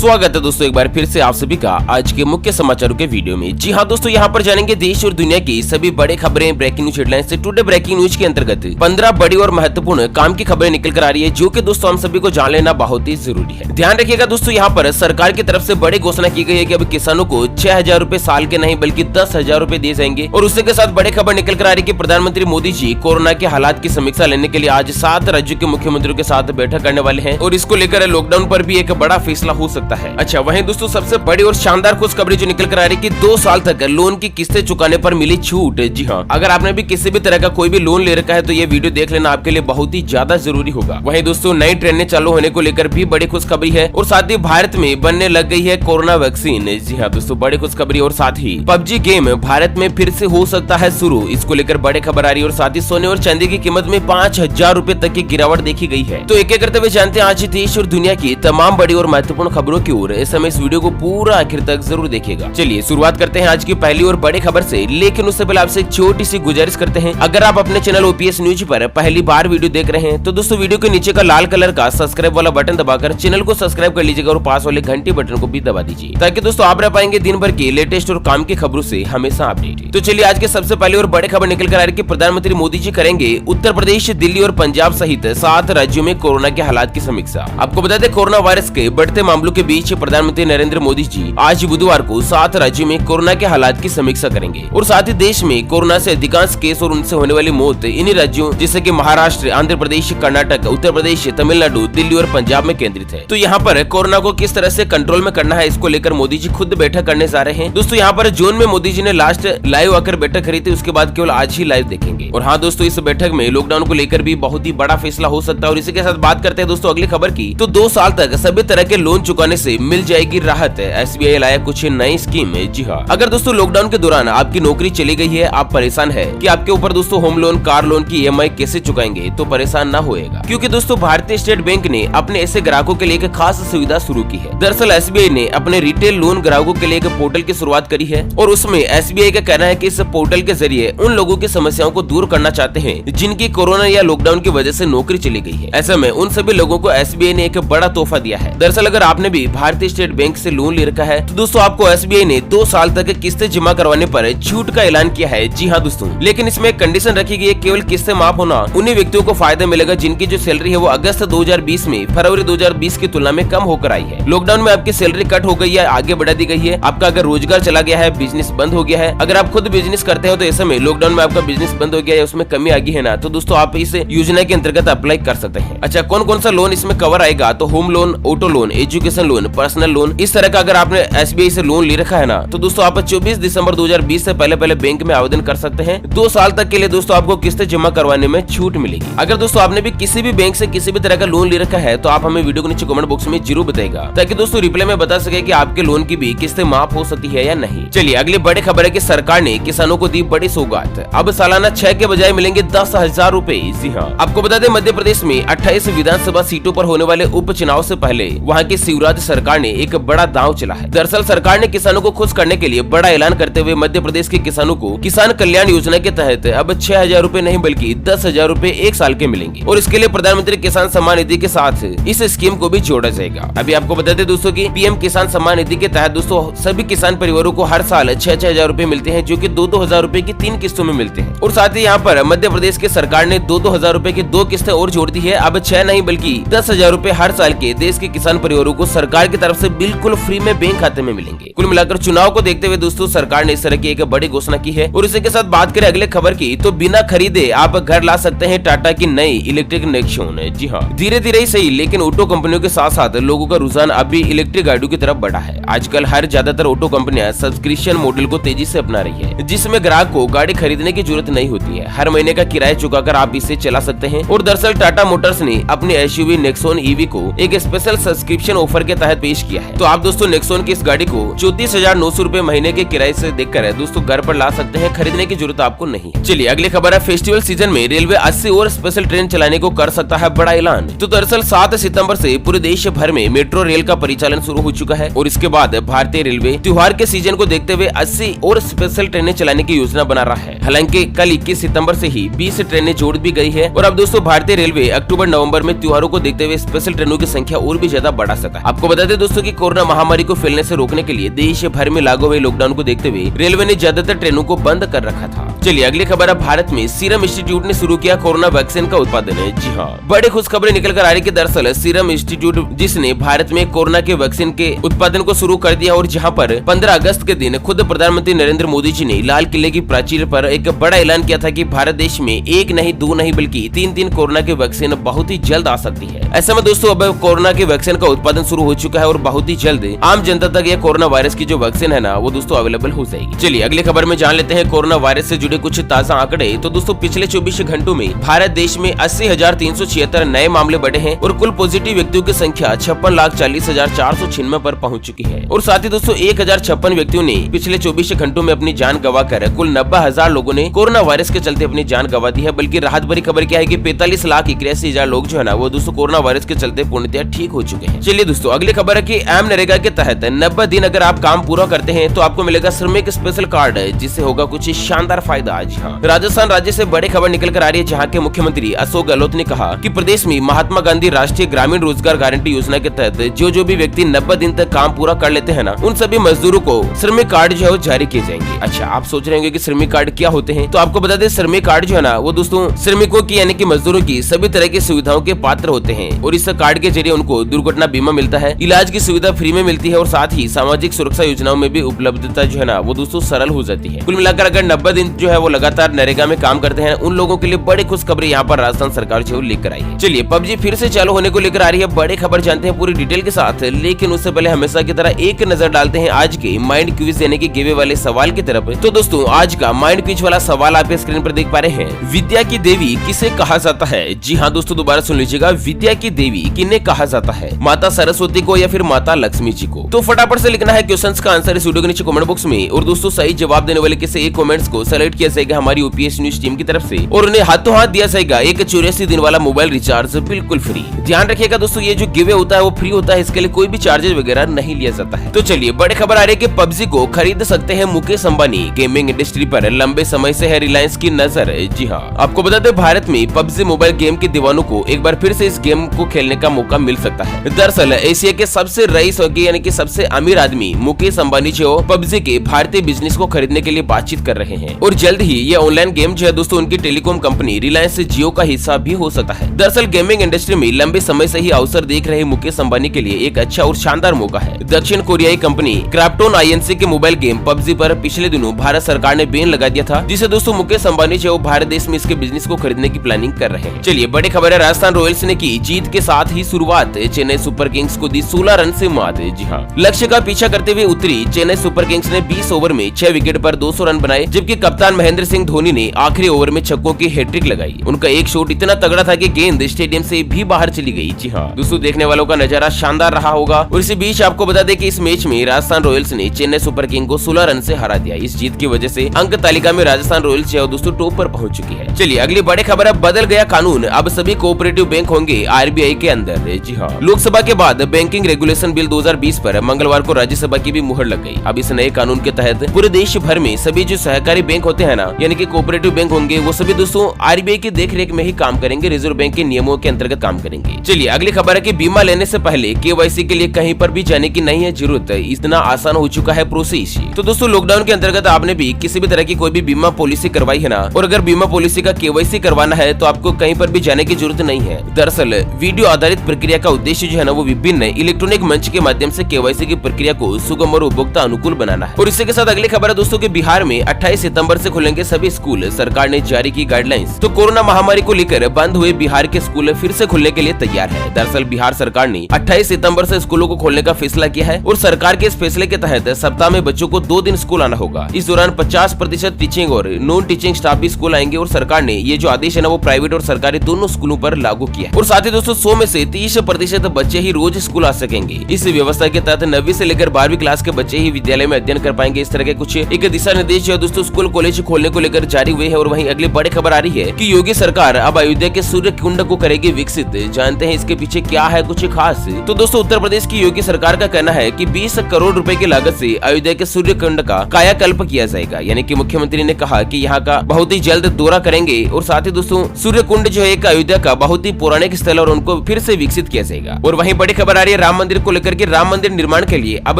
स्वागत है दोस्तों एक बार फिर से आप सभी का आज के मुख्य समाचारों के वीडियो में। जी हाँ दोस्तों, यहाँ पर जानेंगे देश और दुनिया की सभी बड़े खबरें, ब्रेकिंग न्यूज हेडलाइंस से। टुडे ब्रेकिंग न्यूज के अंतर्गत 15 बड़ी और महत्वपूर्ण काम की खबरें निकल कर आ रही है, जो कि दोस्तों हम सभी को जान लेना बहुत ही जरूरी है। ध्यान रखिएगा दोस्तों, यहाँ पर सरकार की तरफ से बड़ी घोषणा की गई है कि अब किसानों को 6,000 रूपए साल के नहीं बल्कि 10,000 रूपए दिए जाएंगे। और उसी के साथ बड़ी खबर निकल कर आ रही है कि प्रधानमंत्री मोदी जी कोरोना के हालात की समीक्षा लेने के लिए आज 7 राज्यों के मुख्यमंत्रियों के साथ बैठक करने वाले हैं और इसको लेकर लॉकडाउन पर भी एक बड़ा फैसला हो सकता है। अच्छा, वहीं दोस्तों सबसे बड़ी और शानदार खुशखबरी जो निकल कर आ रही है कि 2 साल तक लोन की किस्तें चुकाने पर मिली छूट। जी हाँ, अगर आपने भी किसी भी तरह का कोई भी लोन ले रखा है तो ये वीडियो देख लेना आपके लिए बहुत ही ज्यादा जरूरी होगा। वहीं दोस्तों नई ट्रेनें चालू होने को लेकर भी बड़ी खुशखबरी है और साथ ही भारत में बनने लग गई है कोरोना वैक्सीन। जी हाँ दोस्तों, बड़ी खुशखबरी। और साथ ही PUBG गेम भारत में फिर से हो सकता है शुरू, इसको लेकर बड़ी खबर आ रही है। और साथ ही सोने और चांदी की कीमत में 5,000 रूपए तक की गिरावट देखी गई है। तो एक एक करते हुए जानते हैं आज देश और दुनिया की तमाम बड़ी और महत्वपूर्ण खबरों की ओर। इस समय इस वीडियो को पूरा आखिर तक जरूर देखिएगा। चलिए शुरुआत करते हैं आज की पहली और बड़ी खबर से, लेकिन उससे पहले आपसे एक छोटी सी गुजारिश करते हैं, अगर आप अपने चैनल OPS न्यूज पर पहली बार वीडियो देख रहे हैं तो दोस्तों वीडियो के नीचे का लाल कलर का सब्सक्राइब वाला बटन दबाकर चैनल को सब्सक्राइब कर लीजिएगा और पास वाले घंटी बटन को भी दबा दीजिए, ताकि दोस्तों आप रह पाएंगे दिन भर की लेटेस्ट और काम की खबरों से हमेशा अपडेट। तो चलिए आज के सबसे पहले और बड़ी खबर निकल कर आ रही है कि प्रधानमंत्री मोदी जी करेंगे उत्तर प्रदेश, दिल्ली और पंजाब सहित 7 राज्यों में कोरोना के हालात की समीक्षा। आपको बता दें, कोरोना वायरस के बढ़ते मामलों के बीच प्रधानमंत्री नरेंद्र मोदी जी आज बुधवार को 7 राज्यों में कोरोना के हालात की समीक्षा करेंगे और साथ ही देश में कोरोना से अधिकांश केस और उनसे होने वाली मौत इन्हीं राज्यों जैसे कि महाराष्ट्र, आंध्र प्रदेश, कर्नाटक, उत्तर प्रदेश, तमिलनाडु, दिल्ली और पंजाब में केंद्रित है। तो यहाँ पर कोरोना को किस तरह से कंट्रोल में करना है, इसको लेकर मोदी जी खुद बैठक करने जा रहे हैं। दोस्तों यहाँ पर जून में मोदी जी ने लास्ट लाइव आकर बैठक करी थी, उसके बाद केवल आज ही लाइव देखेंगे। और हाँ दोस्तों, इस बैठक में लॉकडाउन को लेकर भी बहुत ही बड़ा फैसला हो सकता है। और इसी के साथ बात करते हैं दोस्तों अगली खबर की, तो 2 साल तक सभी तरह के लोन चुकाने से मिल जाएगी राहत। SBI लाया कुछ नई स्कीम है। जी हाँ, अगर दोस्तों लॉकडाउन के दौरान आपकी नौकरी चली गई है, आप परेशान है कि आपके ऊपर दोस्तों होम लोन, कार लोन की EMI कैसे चुकाएंगे, तो परेशान ना होएगा, क्योंकि दोस्तों भारतीय स्टेट बैंक ने अपने ऐसे ग्राहकों के लिए एक खास सुविधा शुरू की है। दरअसल SBI ने अपने रिटेल लोन ग्राहकों के लिए एक पोर्टल की शुरुआत करी है और उसमें SBI का कहना है कि इस पोर्टल के जरिए उन लोगों की समस्याओं को दूर करना चाहते हैं जिनकी कोरोना या लॉकडाउन की वजह से नौकरी चली गई है। ऐसे में उन सभी लोगों को SBI ने एक बड़ा तोहफा दिया है। दरअसल अगर आपने भी भारतीय स्टेट बैंक से लोन ले रखा है तो दोस्तों आपको SBI ने 2 साल तक किस्तें जमा करवाने पर छूट का ऐलान किया है। जी हाँ दोस्तों, लेकिन इसमें एक कंडीशन रखी गई है, केवल किस्तें माफ होना उन्हीं व्यक्तियों को फायदा मिलेगा जिनकी जो सैलरी है वो अगस्त 2020 में फरवरी 2020 की तुलना में कम होकर आई है। लॉकडाउन में आपकी सैलरी कट हो गई है, आगे बढ़ा दी गई है, आपका अगर रोजगार चला गया है, बिजनेस बंद हो गया है, अगर आप खुद बिजनेस करते हो तो ऐसे में लॉकडाउन में आपका बिजनेस बंद हो गया है, उसमें कमी आ गई है ना, तो दोस्तों आप इस योजना के अंतर्गत अप्लाई कर सकते हैं। अच्छा, कौन कौन सा लोन इसमें कवर आएगा, तो home loan, auto loan, education loan, personal loan, इस तरह का अगर आपने SBI से लोन ले रखा है ना, तो दोस्तों आप 24 दिसंबर 2020 से पहले बैंक में आवेदन कर सकते हैं। 2 साल तक के लिए दोस्तों आपको किस्तें जमा करवाने में छूट मिलेगी। अगर दोस्तों आपने भी किसी भी बैंक से किसी भी तरह का लोन ले रखा है तो आप हमें वीडियो के नीचे कमेंट बॉक्स में जरूर बताएगा, ताकि दोस्तों रिप्लाई में बता सके कि आपके लोन की भी किस्तें माफ हो सकती है या नहीं। चलिए अगली बड़ी खबर है कि सरकार ने किसानों को दी बड़ी सौगात, अब सालाना 6 के बजाय मिलेंगे 10,000 रूपए। जी हाँ, आपको बता दें मध्य प्रदेश में 28 विधानसभा सीटों पर होने वाले उपचुनाव से पहले वहाँ की शिवराज सरकार ने एक बड़ा दांव चला है। दरअसल सरकार ने किसानों को खुश करने के लिए बड़ा ऐलान करते हुए मध्य प्रदेश के किसानों को किसान कल्याण योजना के तहत अब 6,000 रूपए नहीं बल्कि 10,000 रूपए 1 साल के मिलेंगे और इसके लिए प्रधानमंत्री किसान सम्मान निधि के साथ इस स्कीम को भी जोड़ा जाएगा। अभी आपको बता दें दोस्तों की PM किसान सम्मान निधि के तहत दोस्तों सभी किसान परिवारों को हर साल 6,000 रूपए मिलते हैं, जो की 2,000 रूपए की 3 किस्तों में मिलते हैं। और साथ ही यहाँ पर मध्य प्रदेश की सरकार ने 2,000 रूपए की 2 किस्तें और जोड़ दी है। अब 6 नहीं बल्कि 10,000 रूपए हर साल के देश के किसान परिवारों को सरकार की तरफ से बिल्कुल फ्री में बैंक खाते में मिलेंगे। कुल मिलाकर चुनाव को देखते हुए दोस्तों सरकार ने इस तरह की एक बड़ी घोषणा की है। और इसी के साथ बात करें अगले खबर की, तो बिना खरीदे आप घर ला सकते हैं टाटा की नई इलेक्ट्रिक नेक्सॉन। जी हाँ, धीरे धीरे ही सही, लेकिन ऑटो कंपनियों के साथ साथ लोगों का रुझान अब भी इलेक्ट्रिक गाड़ियों की तरफ बढ़ा है। आजकल हर ज्यादातर ऑटो कंपनियां सब्सक्रिप्शन मॉडल को तेजी से अपना रही है, जिसमें ग्राहक को गाड़ी खरीदने की जरूरत नहीं होती है। हर महीने का किराया चुकाकर आप इसे चला सकते हैं। और दरअसल टाटा मोटर्स ने अपने SUV नेक्सॉन EV को एक स्पेशल सब्सक्रिप्शन ऑफर के तहत पेश किया है। तो आप दोस्तों नेक्सॉन की इस गाड़ी को 34,900 रूपए महीने के किराए से देखकर दोस्तों घर पर ला सकते हैं, खरीदने की जरूरत आपको नहीं है। चलिए अगली खबर है, फेस्टिवल सीजन में रेलवे 80 और स्पेशल ट्रेन चलाने को कर सकता है बड़ा ऐलान। तो दरअसल 7 सितंबर से पूरे देश भर में मेट्रो रेल का परिचालन शुरू हो चुका है और इसके बाद भारतीय रेलवे त्योहार के सीजन को देखते हुए 80 और स्पेशल ट्रेनें चलाने की योजना बना रहा है। हालांकि कल 21 सितंबर से ही 20 ट्रेनें जोड़ भी गई है और अब दोस्तों भारतीय रेलवे अक्टूबर नवंबर में त्योहारों को देखते हुए स्पेशल ट्रेनों की संख्या और भी ज्यादा बढ़ा सकता है। आपको बता दें दोस्तों कि कोरोना महामारी को फैलने से रोकने के लिए देश भर में लागू हुए लॉकडाउन को देखते हुए रेलवे ने ज्यादातर ट्रेनों को बंद कर रखा था। चलिए अगली खबर है, भारत में सीरम इंस्टीट्यूट ने शुरू किया कोरोना वैक्सीन का उत्पादन है। जी हाँ, बड़ी खुशखबरी निकल कर आ रही है। दरअसल सीरम इंस्टीट्यूट जिसने भारत में कोरोना के वैक्सीन के उत्पादन को शुरू कर दिया और जहां पर 15 अगस्त के दिन खुद प्रधानमंत्री नरेंद्र मोदी जी ने लाल किले की प्राचीर पर एक बड़ा ऐलान किया था कि भारत देश में एक नहीं दो नहीं बल्कि तीन कोरोना की वैक्सीन बहुत ही जल्द आ सकती है। ऐसे में दोस्तों अब कोरोना के वैक्सीन का उत्पादन शुरू हो चुका है और बहुत ही जल्द आम जनता तक यह कोरोना वायरस की जो वैक्सीन है ना वो दोस्तों अवेलेबल हो जाएगी। चलिए अगली खबर में जान लेते हैं कोरोना वायरस से जुड़े कुछ ताजा आंकड़े। तो दोस्तों पिछले 24 घंटों में भारत देश में 80,376 नए मामले बढ़े हैं और कुल पॉजिटिव व्यक्तियों की संख्या 56,40,496 पर पहुंच चुकी है। और साथ ही दोस्तों 1,056 व्यक्तियों ने पिछले 24 घंटों में अपनी जान गंवाकर कुल 90,000 लोगों ने कोरोना वायरस के चलते अपनी जान गंवा दी है। बल्कि राहत भरी खबर क्या है कि 45,81,000 लोग जो है ना वो दोस्तों कोरोना वायरस के चलते पूर्णतः ठीक हो चुके हैं। चलिए दोस्तों अगली खबर है कि मनरेगा के तहत 90 दिन अगर आप काम पूरा करते हैं तो आपको मिलेगा श्रमिक स्पेशल कार्ड, जिससे होगा कुछ शानदार फायदा। आज हाँ, राजस्थान राज्य से बड़ी खबर निकल कर आ रही है, जहाँ के मुख्यमंत्री अशोक गहलोत ने कहा कि प्रदेश में महात्मा गांधी राष्ट्रीय ग्रामीण रोजगार गारंटी योजना के तहत जो भी व्यक्ति 90 दिन तक काम पूरा कर लेते हैं ना उन सभी मजदूरों को श्रमिक कार्ड जो है जारी किए जाएंगे। अच्छा, आप सोच रहे होंगे कि श्रमिक कार्ड क्या होते हैं, तो आपको बता दें श्रमिक कार्ड जो है ना वो दोस्तों श्रमिकों की यानी कि मजदूरों की सभी तरह की सुविधाओं के पात्र होते हैं और इस कार्ड के जरिए उनको दुर्घटना बीमा मिलता है, इलाज की सुविधा फ्री में मिलती है और साथ ही सामाजिक सुरक्षा योजनाओं में भी उपलब्धता जो है ना वो दोस्तों सरल हो जाती है। कुल मिलाकर अगर 90 दिन जो है वो लगातार नरेगा में काम करते हैं उन लोगों के लिए बड़ी खुशखबरी यहाँ पर राजस्थान सरकार जो लेकर आई है। चलिए पबजी फिर से चालू होने को लेकर आ रही है, बड़ी खबर जानते हैं पूरी डिटेल के साथ, लेकिन उससे पहले हमेशा की तरह एक नजर डालते हैं आज के माइंड क्विज यानी कि गिवे वाले सवाल की तरफ। तो दोस्तों आज का माइंड क्विज वाला सवाल आप स्क्रीन पर देख पा रहे हैं, विद्या की देवी किसे कहा जाता है? जी हाँ दोस्तों दोबारा सुन लीजिएगा, विद्या की देवी किन्हें कहा जाता है? माता सरस्वती को या फिर माता लक्ष्मी जी को? तो फटाफट से लिखना है क्वेश्चंस का आंसर इस वीडियो के नीचे कमेंट बॉक्स में और दोस्तों सही जवाब देने वाले किसी एक कमेंट्स को सेलेक्ट किया जाएगा हमारी यूपीएस न्यूज टीम की तरफ से और उन्हें हाथों हाथ दिया जाएगा एक 84 दिन वाला मोबाइल रिचार्ज बिल्कुल फ्री। ध्यान रखिएगा दोस्तों ये जो गिवे होता है वो फ्री होता है, इसके लिए कोई भी चार्जेस वगैरह नहीं लिया जाता है। तो चलिए बड़ी खबर आ रही है कि पबजी को खरीद सकते हैं मुकेश अंबानी, गेमिंग इंडस्ट्री पर लंबे समय से है रिलायंस की नजर। जी हाँ, आपको बता दें भारत में पबजी मोबाइल गेम के दीवानों को एक बार फिर से इस गेम को खेलने का मौका मिल सकता है। दरअसल एशिया के सबसे रईस यानी कि सबसे अमीर आदमी मुकेश अंबानी जो पबजी के भारतीय बिजनेस को खरीदने के लिए बातचीत कर रहे हैं और जल्द ही ये ऑनलाइन गेम जो है दोस्तों उनकी टेलीकॉम कंपनी रिलायंस जियो का हिस्सा भी हो सकता है। दरअसल गेमिंग इंडस्ट्री में लंबे समय से ही अवसर देख रहे मुकेश अंबानी के लिए एक अच्छा और शानदार मौका है। दक्षिण कोरियाई कंपनी क्राफ्टोन आईएनसी के मोबाइल गेम पबजी पर पिछले दिनों भारत सरकार ने बैन लगा दिया था, जिसे दोस्तों मुकेश अंबानी जो भारत देश में इसके बिजनेस को खरीदने की प्लानिंग कर रहे हैं। चलिए बड़ी खबर है, राजस्थान रॉयल्स ने की जीत के साथ ही शुरुआत, चेन्नई सुपर किंग्स को दी 16 रन से मात। जी हाँ, लक्ष्य का पीछा करते हुए उतरी चेन्नई सुपर किंग्स ने 20 ओवर में 6 विकेट पर 200 रन बनाए, जबकि कप्तान महेंद्र सिंह धोनी ने आखिरी ओवर में छक्कों की हैट्रिक लगाई। उनका एक शॉट इतना तगड़ा था कि गेंद स्टेडियम से भी बाहर चली गई। जी हाँ दोस्तों, देखने वालों का नजारा शानदार रहा होगा। और इसी बीच आपको बता दें कि इस मैच में राजस्थान रॉयल्स ने चेन्नई सुपर किंग को 16 रन से हरा दिया। इस जीत की वजह से अंक तालिका में राजस्थान रॉयल्स जो दोस्तों टॉप पर पहुंच चुकी है। चलिए अगली बड़ी खबर है, बदल गया कानून, अब सभी कोऑपरेटिव बैंक होंगे आरबीआई के अंदर। जी हाँ, लोकसभा के बाद बैंकिंग रेगुलेशन बिल 2020 पर मंगलवार को राज्यसभा की भी मुहर लग गई। अब इस नए कानून के तहत पूरे देश भर में सभी जो सहकारी बैंक होते हैं ना यानी कि कोऑपरेटिव बैंक होंगे वो सभी दोस्तों आरबीआई की देखरेख में ही काम करेंगे, रिजर्व बैंक के नियमों के अंतर्गत काम करेंगे। चलिए अगली खबर है कि बीमा लेने से पहले केवाईसी के लिए कहीं पर भी जाने की नहीं है जरूरत, इतना आसान हो चुका है प्रोसेस। तो दोस्तों लॉकडाउन के अंतर्गत आपने भी किसी भी तरह की कोई भी बीमा पॉलिसी करवाई है ना, और अगर बीमा पॉलिसी का केवाईसी करवाना है तो आपको कहीं पर भी जाने की जरूरत नहीं है। दरअसल वीडियो आधारित प्रक्रिया का उद्देश्य जो है ना वो विभिन्न इलेक्ट्रॉनिक मंच के माध्यम से केवाईसी की प्रक्रिया को सुगम और उपभोक्ता अनुकूल बनाना है। और इसी के साथ अगली खबर है दोस्तों कि बिहार में 28 सितंबर से खुलेंगे सभी स्कूल, सरकार ने जारी की गाइडलाइंस। तो कोरोना महामारी को लेकर बंद हुए बिहार के स्कूल फिर से खुलने के लिए तैयार है। दरअसल बिहार सरकार ने 28 सितंबर से स्कूलों को खोलने का फैसला किया है और सरकार के इस फैसले के तहत सप्ताह में बच्चों को 2 दिन स्कूल आना होगा। इस दौरान 50% टीचिंग और नॉन टीचिंग स्टाफ भी स्कूल आएंगे और सरकार ने ये जो आदेश है ना वो प्राइवेट और सरकारी दोनों स्कूलों पर लागू किया है। और साथ ही दोस्तों 100 में से 30% बच्चे ही रोज स्कूल आ सकेंगे। इस व्यवस्था के तहत 9वीं से लेकर 12वीं क्लास के बच्चे ही विद्यालय में अध्ययन कर पाएंगे। इस तरह के कुछ एक दिशा निर्देश जो दोस्तों स्कूल कॉलेज खोलने को लेकर जारी हुए हैं। और वहीं अगली बड़ी खबर आ रही है कि योगी सरकार अब अयोध्या के सूर्य कुंड को करेगी विकसित। जानते हैं इसके पीछे क्या है कुछ खास। तो दोस्तों उत्तर प्रदेश की योगी सरकार का कहना है कि 20 करोड़ रुपए की लागत से अयोध्या के सूर्य कुंड का कायाकल्प किया जाएगा। यानी कि मुख्यमंत्री ने कहा कि यहाँ का बहुत ही जल्द दौरा करेंगे और साथ ही दोस्तों सूर्य कुंड जो है एक अयोध्या का बहुत ही पौराणिक स्थल और उनको फिर से विकसित किया जाएगा। और वहीं बड़ी खबर आ रही है राम मंदिर को लेकर के। राम मंदिर निर्माण के लिए अब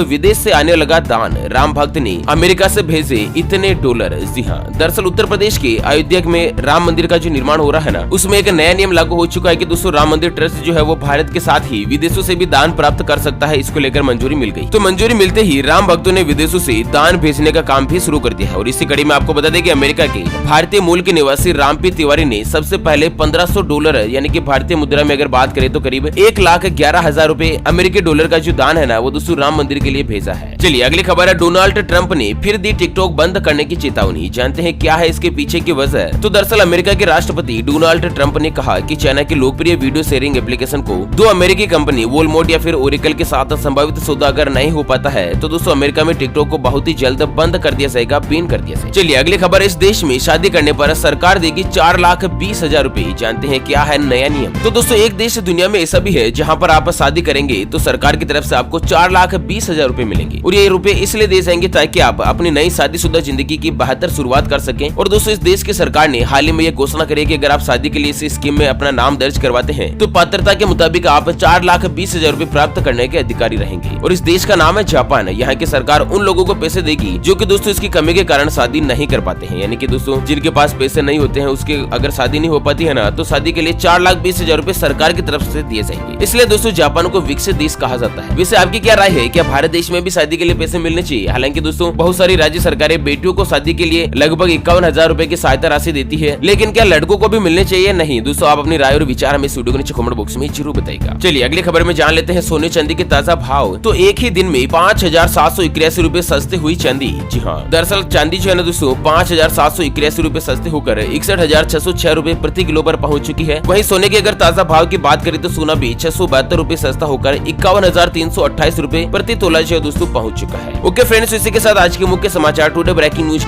विदेश से आने लगा दान। राम भक्त ने अमेरिका से भेजे इतने डॉलर। जी हाँ, दरअसल उत्तर प्रदेश के अयोध्या में राम मंदिर का जो निर्माण हो रहा है ना, उसमें एक नया नियम लागू हो चुका है कि दोस्तों राम मंदिर ट्रस्ट जो है वो भारत के साथ ही विदेशों से भी दान प्राप्त कर सकता है। इसको लेकर मंजूरी मिल गई। तो मंजूरी मिलते ही राम भक्तों ने विदेशों से दान भेजने का काम भी शुरू कर दिया है। और इसी कड़ी में आपको बता दें कि अमेरिका के भारतीय मूल के निवासी रामपी तिवारी ने सबसे पहले $1500 यानी कि भारतीय मुद्रा में अगर बात करें तो करीब 1,11,000 रुपए अमेरिकी डॉलर का जो दान है ना, वो दोस्तों राम मंदिर के लिए भेजा है। चलिए अगली खबर है, डोनाल्ड ट्रंप ने फिर दी टिकटॉक बंद करने की चेतावनी। जानते हैं क्या है इसके पीछे की वजह। तो दरअसल अमेरिका के राष्ट्रपति डोनाल्ड ट्रंप ने कहा कि चाइना की लोकप्रिय वीडियो शेयरिंग एप्लीकेशन को दो अमेरिकी कंपनी वोलमार्ट या फिर ओरेकल के साथ संभावित सौदा अगर नहीं हो पाता है तो दोस्तों अमेरिका में टिकटॉक को बहुत ही जल्द बंद कर दिया जाएगा, बैन कर दिया जाएगा। चलिए अगली खबर, इस देश में शादी करने पर सरकार देगी 4,20,000 रुपए। जानते हैं क्या है नया नियम। तो दोस्तों एक देश दुनिया में ऐसा भी है जहाँ पर आप शादी करेंगे तो सरकार की तरफ से आपको 4,20,000 रुपए मिलेंगे। और ये रुपए इसलिए दे जाएंगे ताकि आप अपनी नई शादीशुदा जिंदगी की बेहतर शुरुआत कर सकें। और दोस्तों इस देश की सरकार ने हाल ही में ये घोषणा करी कि अगर आप शादी के लिए इस स्कीम में अपना नाम दर्ज करवाते हैं तो पात्रता के मुताबिक आप 4,20,000 रुपए प्राप्त करने के अधिकारी रहेंगे। और इस देश का नाम है जापान। यहाँ की सरकार उन लोगों को पैसे देगी जो कि दोस्तों इसकी कमी के कारण शादी नहीं कर पाते हैं। यानी कि दोस्तों जिनके पास पैसे नहीं होते हैं, उसके अगर शादी नहीं हो पाती है ना, तो शादी के लिए 4,20,000 रुपए सरकार की तरफ से दिए जाएंगे। इसलिए दोस्तों जापान को विकसित देश कहा जाता है। वैसे आपकी क्या राय है, क्या भारत देश में भी शादी के लिए पैसे मिलने चाहिए? हालांकि दोस्तों बहुत सारी राज्य सरकारें बेटियों को शादी के लिए लगभग 51,000 रुपए की सहायता राशि देती है, लेकिन क्या लड़कों को भी मिलने चाहिए? नहीं। दोस्तों आप अपनी राय और विचार हमें इस वीडियो के नीचे कमेंट बॉक्स में जरूर बताइएगा। चलिए अगली खबर में जान लेते हैं सोने चांदी के ताजा भाव। तो एक ही दिन में 5,781 रुपए सस्ते हुई चांदी। जी हाँ, दरअसल चांदी जो है ना दोस्तों 5,781 रुपए सस्ते होकर 61,606 रुपए प्रति किलो पर पहुंच चुकी है। वहीं सोने के अगर ताजा भाव की बात करें तो सोना भी 672 रुपए सस्ता होकर 51,328 रुपए प्रति तोला जो दोस्तों पहुंच चुका है। ओके फ्रेंड्स, इसी के साथ आज के मुख्य समाचार टुडे ब्रेकिंग न्यूज